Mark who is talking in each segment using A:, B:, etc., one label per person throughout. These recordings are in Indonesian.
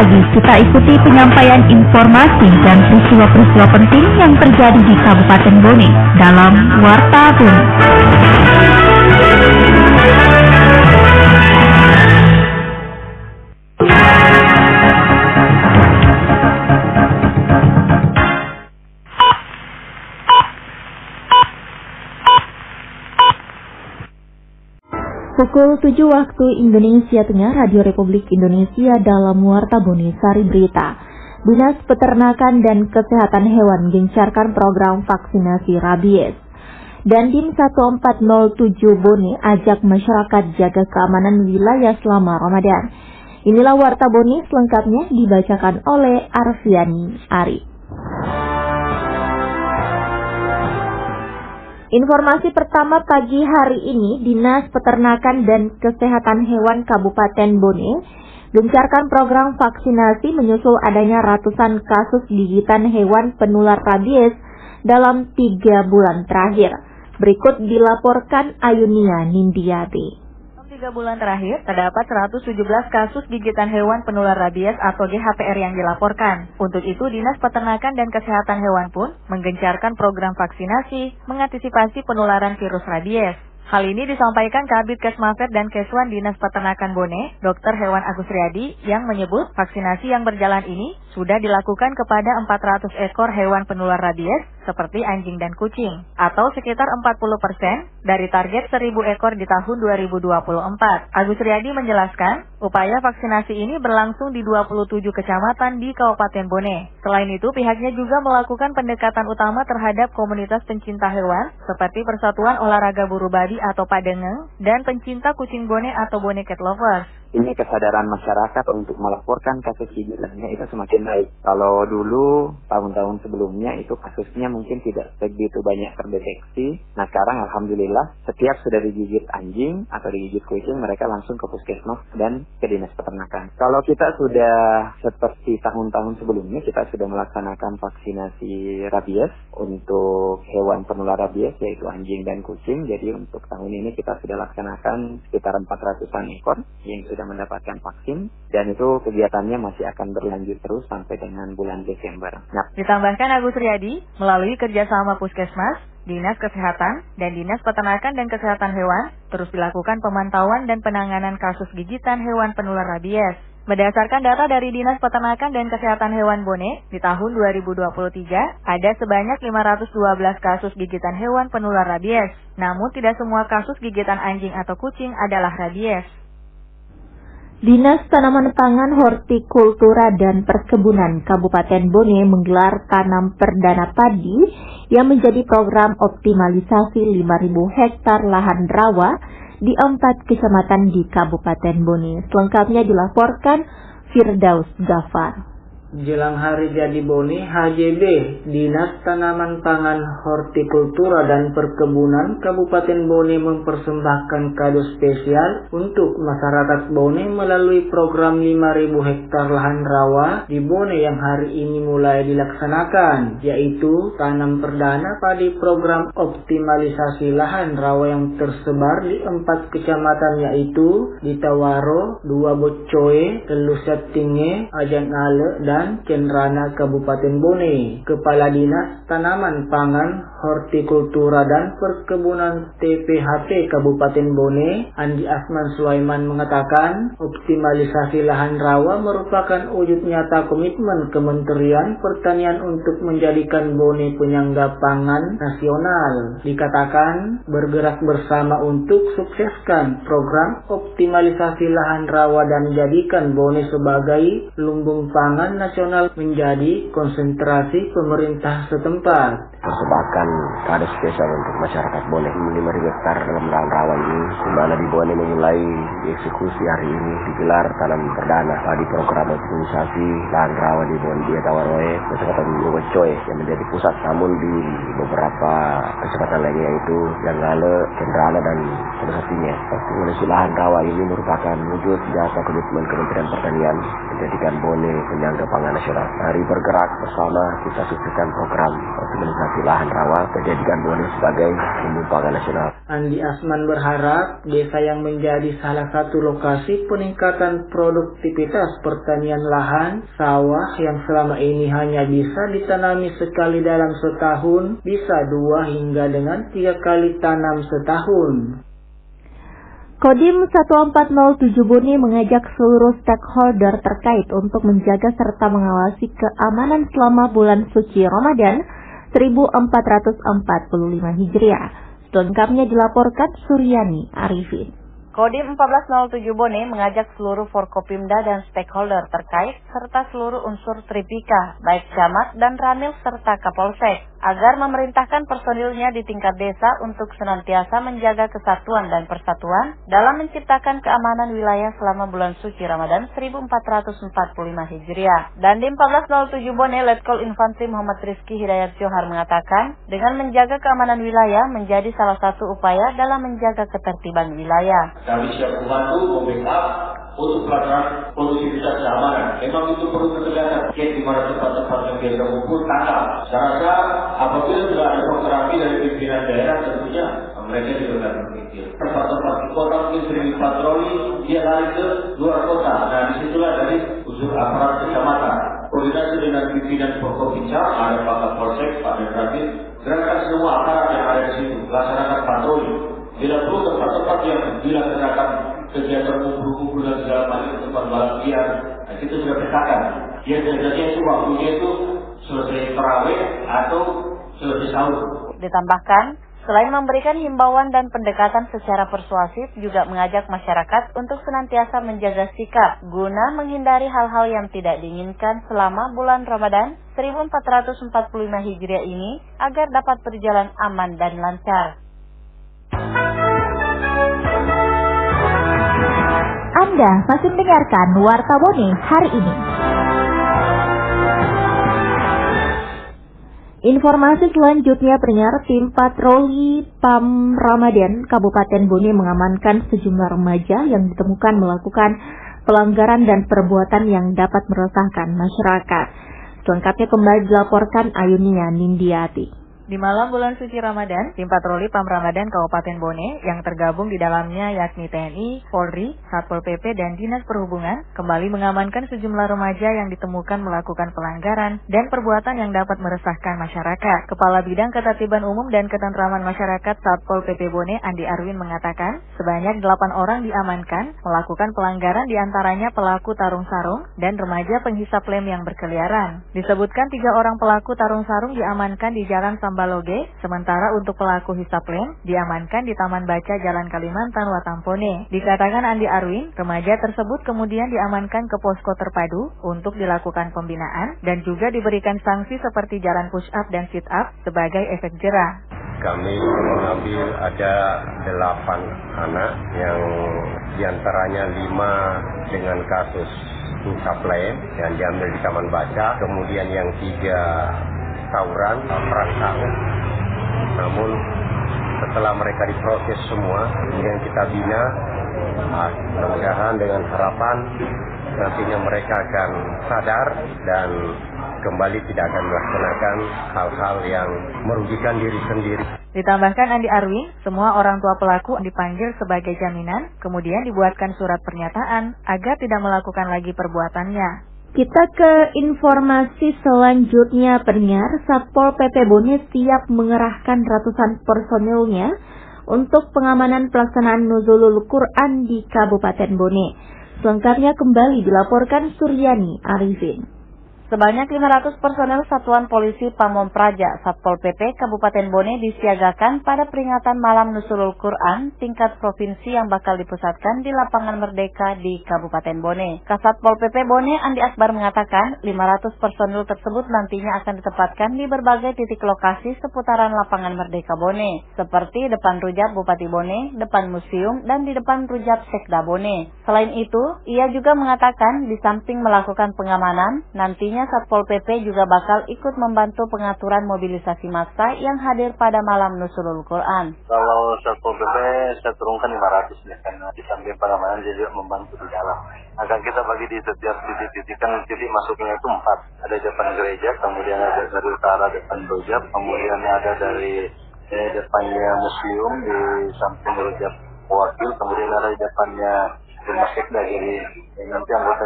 A: pagi kita ikuti penyampaian informasi dan peristiwa-peristiwa penting yang terjadi di Kabupaten Bone dalam Warta Bone. Pukul 7 waktu Indonesia Tengah, Radio Republik Indonesia dalam Warta Bone Sari Berita. Dinas Peternakan dan Kesehatan Hewan gencarkan program vaksinasi rabies. Dandim 1407 Bone ajak masyarakat jaga keamanan wilayah selama Ramadan. Inilah Warta Bone selengkapnya dibacakan oleh Arfiani Ari. Informasi pertama pagi hari ini, Dinas Peternakan dan Kesehatan Hewan Kabupaten Bone gencarkan program vaksinasi menyusul adanya ratusan kasus gigitan hewan penular rabies dalam 3 bulan terakhir. Berikut dilaporkan Ayunia Nindiati.
B: 3 bulan terakhir, terdapat 117 kasus gigitan hewan penular rabies atau GHPR yang dilaporkan. Untuk itu, Dinas Peternakan dan Kesehatan Hewan pun menggencarkan program vaksinasi mengantisipasi penularan virus rabies. Hal ini disampaikan Kabid Kesmafet dan Keswan Dinas Peternakan Bone, Dr. Hewan Agus Riyadi, yang menyebut vaksinasi yang berjalan ini sudah dilakukan kepada 400 ekor hewan penular rabies seperti anjing dan kucing, atau sekitar 40% dari target 1.000 ekor di tahun 2024. Agus Riyadi menjelaskan, upaya vaksinasi ini berlangsung di 27 kecamatan di Kabupaten Bone. Selain itu, pihaknya juga melakukan pendekatan utama terhadap komunitas pencinta hewan, seperti Persatuan Olahraga Buru Babi atau Padengeng, dan pencinta kucing Bone atau Bone Cat Lovers.
C: Ini kesadaran masyarakat untuk melaporkan kasus gigitannya itu semakin baik. Kalau dulu, tahun-tahun sebelumnya itu kasusnya mungkin tidak begitu banyak terdeteksi. Nah sekarang Alhamdulillah, setiap sudah digigit anjing atau digigit kucing, mereka langsung ke puskesmas dan ke Dinas Peternakan. Kalau kita sudah seperti tahun-tahun sebelumnya, kita sudah melaksanakan vaksinasi rabies untuk hewan penular rabies, yaitu anjing dan kucing. Jadi untuk tahun ini kita sudah laksanakan sekitar 400-an ekor yang sudah mendapatkan vaksin, dan itu kegiatannya masih akan berlanjut terus sampai dengan bulan Desember. Nah,
B: ditambahkan Agus Riyadi, melalui kerjasama Puskesmas, Dinas Kesehatan, dan Dinas Peternakan dan Kesehatan Hewan, terus dilakukan pemantauan dan penanganan kasus gigitan hewan penular rabies. Berdasarkan data dari Dinas Peternakan dan Kesehatan Hewan Bone, di tahun 2023 ada sebanyak 512 kasus gigitan hewan penular rabies. Namun tidak semua kasus gigitan anjing atau kucing adalah rabies.
A: Dinas Tanaman Pangan, Hortikultura dan Perkebunan Kabupaten Bone menggelar tanam perdana padi yang menjadi program optimalisasi 5.000 hektar lahan rawa di 4 kecamatan di Kabupaten Bone. Selengkapnya dilaporkan Firdaus Gafar.
D: Jelang Hari Jadi Bone, HJB, Dinas Tanaman Pangan, Hortikultura dan Perkebunan Kabupaten Bone mempersembahkan kado spesial untuk masyarakat Bone melalui program 5.000 hektar lahan rawa di Bone yang hari ini mulai dilaksanakan, yaitu tanam perdana padi program optimalisasi lahan rawa yang tersebar di 4 kecamatan, yaitu di Tawaro, Dua Bocoe, Telusat Tinge, Ajan Ale, dan Kenrana Kabupaten Bone. Kepala Dinas Tanaman Pangan, Hortikultura dan Perkebunan TPHP Kabupaten Bone, Andi Asman Sulaiman mengatakan, optimalisasi lahan rawa merupakan wujud nyata komitmen Kementerian Pertanian untuk menjadikan Bone penyangga pangan nasional. Dikatakan bergerak bersama untuk sukseskan program optimalisasi lahan rawa dan menjadikan Bone sebagai lumbung pangan nasional menjadi konsentrasi pemerintah setempat.
C: Persembahkan kado spesial untuk masyarakat Bone 5.000 hektar dalam lahan rawa ini, di mana di Bone memulai dieksekusi hari ini digelar tanam perdana padi program optimalisasi lahan rawa di Bone di Tawaroe, Kecamatan Luwecoy yang menjadi pusat, namun di beberapa kecamatan lainnya yaitu Janggale, Kendrana dan Telusatinya. Optimalisasi lahan rawa ini merupakan wujud jasa komitmen Kementerian Pertanian menjadikan Bone penyangga pangan
E: pangan nasional. Mari bergerak bersama kita sukseskan program optimalisasi lahan rawa menjadikan Bone sebagai lumbung pangan nasional.
D: Andi Asman berharap desa yang menjadi salah satu lokasi peningkatan produktivitas pertanian lahan sawah yang selama ini hanya bisa ditanami sekali dalam setahun bisa 2 hingga dengan 3 kali tanam setahun.
A: Kodim 1407 Bone mengajak seluruh stakeholder terkait untuk menjaga serta mengawasi keamanan selama bulan suci Ramadan 1445 Hijriah. Selengkapnya dilaporkan Suryani Arifin.
B: Kodim 1407 Bone mengajak seluruh Forkopimda dan stakeholder terkait serta seluruh unsur Tripika, baik camat dan ranil serta Kapolsek, agar memerintahkan personilnya di tingkat desa untuk senantiasa menjaga kesatuan dan persatuan dalam menciptakan keamanan wilayah selama bulan suci Ramadan 1445 Hijriah. Dan di 1407 Bone, Letkol Infantri Muhammad Rizky Hidayat Johar mengatakan, dengan menjaga keamanan wilayah menjadi salah satu upaya dalam menjaga ketertiban wilayah.
F: Kami siap membantu, membackup untuk pelaksanaan kondusivitas keamanan. Memang itu perlu ketegasan. Di mana tempat-tempat yang biasa ngumpul, tangkap. Saya rasa apabila sudah ada program dari pimpinan daerah, tentunya mereka juga akan berpikir. Tempat-tempat di kota mungkin sering dipatroli, dia lari ke luar kota. Nah, disitulah dari unsur aparat kecamatan. Koordinasi dengan pimpinan Forkopimda, ada Pak Kapolsek, Pak Danramil, gerakan semua aparat yang ada di situ, laksanakan patroli. Bila perlu tempat-tempat yang dilaksanakan kegiatan kumpul-kumpul dan segala macam tempat balap liar, nah, kita sudah petakan. Biasanya itu waktunya itu selesai tarawih atau selesai sahur.
B: Ditambahkan, selain memberikan himbauan dan pendekatan secara persuasif, juga mengajak masyarakat untuk senantiasa menjaga sikap guna menghindari hal-hal yang tidak diinginkan selama bulan Ramadan 1445 Hijriah ini agar dapat berjalan aman dan lancar.
A: Anda masih mendengarkan Warta Bone hari ini. Informasi selanjutnya, pendengar, tim patroli PAM Ramadan Kabupaten Bone mengamankan sejumlah remaja yang ditemukan melakukan pelanggaran dan perbuatan yang dapat meresahkan masyarakat. Selengkapnya kembali dilaporkan Ayunia Nindiati.
B: Di malam bulan suci Ramadan, tim patroli PAM Ramadan Kabupaten Bone yang tergabung di dalamnya yakni TNI, Polri, Satpol PP, dan Dinas Perhubungan kembali mengamankan sejumlah remaja yang ditemukan melakukan pelanggaran dan perbuatan yang dapat meresahkan masyarakat. Kepala Bidang Ketertiban Umum dan Ketentraman Masyarakat Satpol PP Bone, Andi Arwin, mengatakan sebanyak 8 orang diamankan melakukan pelanggaran, diantaranya pelaku tarung sarung dan remaja penghisap lem yang berkeliaran. Disebutkan 3 orang pelaku tarung sarung diamankan di Jalan Baloge, sementara untuk pelaku hisap lem diamankan di Taman Baca Jalan Kalimantan Watampone. Dikatakan Andi Arwin, remaja tersebut kemudian diamankan ke posko terpadu untuk dilakukan pembinaan dan juga diberikan sanksi seperti jalan push up dan sit up sebagai efek jerah.
E: Kami mengambil ada 8 anak yang diantaranya 5 dengan kasus hisap lem yang diambil di Taman Baca, kemudian yang 3 tawuran, perang. Namun setelah mereka diproses semua, kemudian kita bina, mudah-mudahan dengan harapan nantinya mereka akan sadar dan kembali tidak akan melaksanakan hal-hal yang merugikan diri sendiri.
B: Ditambahkan Andi Arwin, semua orang tua pelaku dipanggil sebagai jaminan, kemudian dibuatkan surat pernyataan agar tidak melakukan lagi perbuatannya.
A: Kita ke informasi selanjutnya, pendengar. Satpol PP Bone siap mengerahkan ratusan personilnya untuk pengamanan pelaksanaan Nuzulul Quran di Kabupaten Bone. Selengkapnya kembali dilaporkan Suryani Arifin.
B: Sebanyak 500 personel Satuan Polisi Pamong Praja Satpol PP Kabupaten Bone disiagakan pada peringatan Malam Nuzulul Quran tingkat provinsi yang bakal dipusatkan di Lapangan Merdeka di Kabupaten Bone. Kasatpol PP Bone Andi Akbar mengatakan 500 personel tersebut nantinya akan ditempatkan di berbagai titik lokasi seputaran Lapangan Merdeka Bone, seperti depan Rujak Bupati Bone, depan museum, dan di depan Rujak Sekda Bone. Selain itu, ia juga mengatakan di samping melakukan pengamanan, nantinya Rencananya Satpol PP juga bakal ikut membantu pengaturan mobilisasi massa yang hadir pada malam Nuzulul Quran.
G: Kalau Satpol PP saya turunkan 500 ya, karena di samping pengamanan dia juga membantu di dalam. Akan kita bagi di setiap titik-titik, kan titik masuknya itu 4. Ada depan gereja, kemudian ada dari utara depan Rojab, kemudian ada dari depannya museum di samping Rojab Wakil, kemudian ada di depannya rumah sekda. Jadi nanti anggota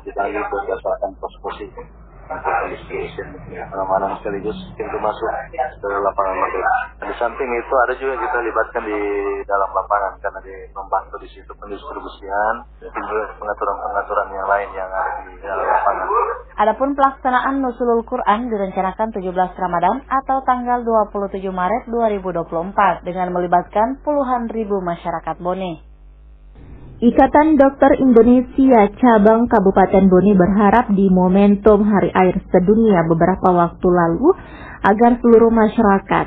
G: dibagi berdasarkan pos-pos itu untuk distribusi pengamanan sekaligus pintu masuk ke lapangan Merdeka. Di samping itu ada juga kita libatkan di dalam lapangan karena membantu di situ pendistribusian dan pengaturan yang lain yang ada di dalam lapangan.
B: Adapun pelaksanaan Nuzulul Quran direncanakan 17 Ramadan atau tanggal 27 Maret 2024 dengan melibatkan puluhan ribu masyarakat Bone.
A: Ikatan Dokter Indonesia Cabang Kabupaten Bone berharap di momentum Hari Air Sedunia beberapa waktu lalu agar seluruh masyarakat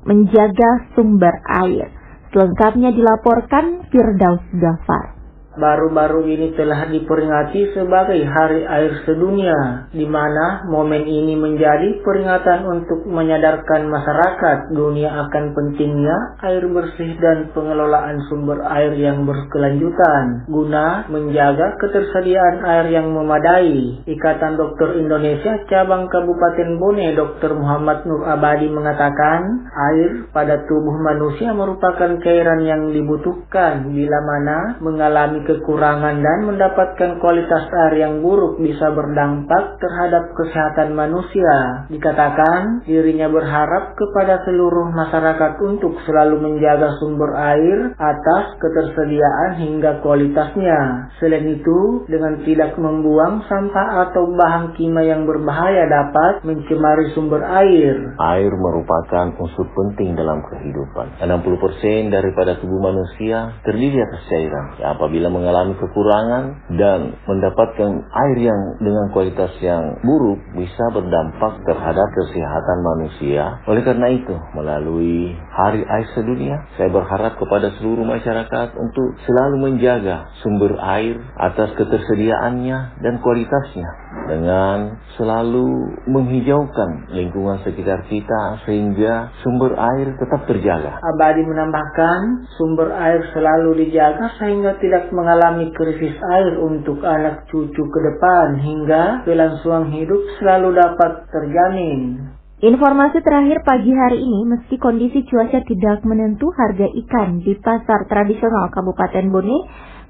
A: menjaga sumber air. Selengkapnya dilaporkan Firdaus Gafar.
D: Baru-baru ini telah diperingati sebagai Hari Air Sedunia, di mana momen ini menjadi peringatan untuk menyadarkan masyarakat dunia akan pentingnya air bersih dan pengelolaan sumber air yang berkelanjutan, guna menjaga ketersediaan air yang memadai. Ikatan Dokter Indonesia Cabang Kabupaten Bone, Dr. Muhammad Nur Abadi mengatakan, air pada tubuh manusia merupakan cairan yang dibutuhkan bila mana mengalami kekurangan dan mendapatkan kualitas air yang buruk bisa berdampak terhadap kesehatan manusia. Dikatakan, dirinya berharap kepada seluruh masyarakat untuk selalu menjaga sumber air atas ketersediaan hingga kualitasnya. Selain itu, dengan tidak membuang sampah atau bahan kimia yang berbahaya dapat mencemari sumber air.
H: Air merupakan unsur penting dalam kehidupan. 60% daripada tubuh manusia terdiri atas cairan. Apabila mengalami kekurangan dan mendapatkan air yang dengan kualitas yang buruk bisa berdampak terhadap kesehatan manusia. Oleh karena itu, melalui Hari Air Sedunia, saya berharap kepada seluruh masyarakat untuk selalu menjaga sumber air atas ketersediaannya dan kualitasnya dengan selalu menghijaukan lingkungan sekitar kita sehingga sumber air tetap terjaga.
D: Abadi menambahkan, sumber air selalu dijaga sehingga tidak mengalami krisis air untuk anak cucu ke depan hingga kelangsungan hidup selalu dapat terjamin.
A: Informasi terakhir pagi hari ini, meski kondisi cuaca tidak menentu, harga ikan di pasar tradisional Kabupaten Bone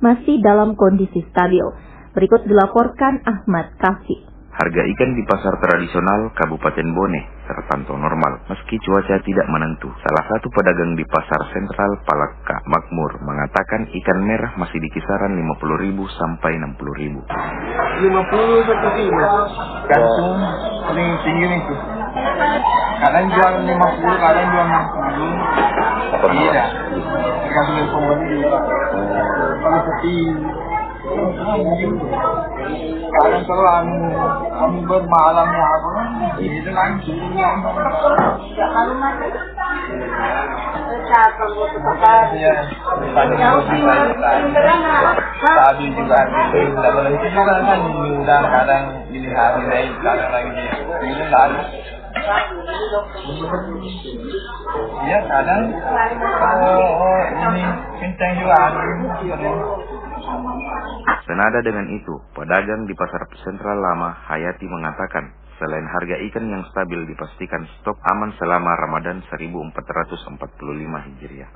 A: masih dalam kondisi stabil. Berikut dilaporkan Ahmad Kafi.
I: Harga ikan di pasar tradisional Kabupaten Bone terpantau normal meski cuaca tidak menentu. Salah satu pedagang di pasar sentral Palaka Makmur mengatakan ikan merah masih di kisaran 50.000 sampai 60.000.
J: 50 satu kilo. Gantung paling tinggi itu. Kadang jual 50, kadang jual 60. Iya. Tergantung pembeli. Kalau sepi kadang kalau kami bermalamnya apa itu langsung stabil juga kalau itu juga kan diundang kadang ini hari naik kadang lagi ini lalu iya kadang ini kencang juga
I: Senada dengan itu, pedagang di pasar sentral lama Hayati mengatakan, selain harga ikan yang stabil dipastikan stok aman selama Ramadan 1445 Hijriah.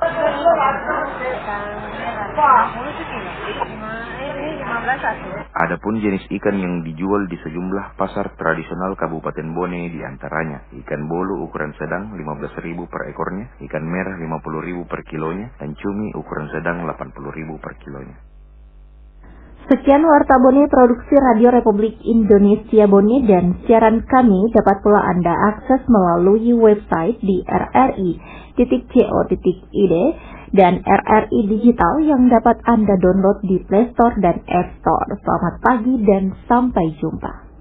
I: Adapun jenis ikan yang dijual di sejumlah pasar tradisional Kabupaten Bone diantaranya ikan bolu ukuran sedang 15.000 per ekornya, ikan merah 50.000 per kilonya, dan cumi ukuran sedang 80.000 per kilonya.
A: Sekian Warta Bone Produksi Radio Republik Indonesia Bone, dan siaran kami dapat pula Anda akses melalui website di rri.co.id dan RRI Digital yang dapat Anda download di Play Store dan App Store. Selamat pagi dan sampai jumpa.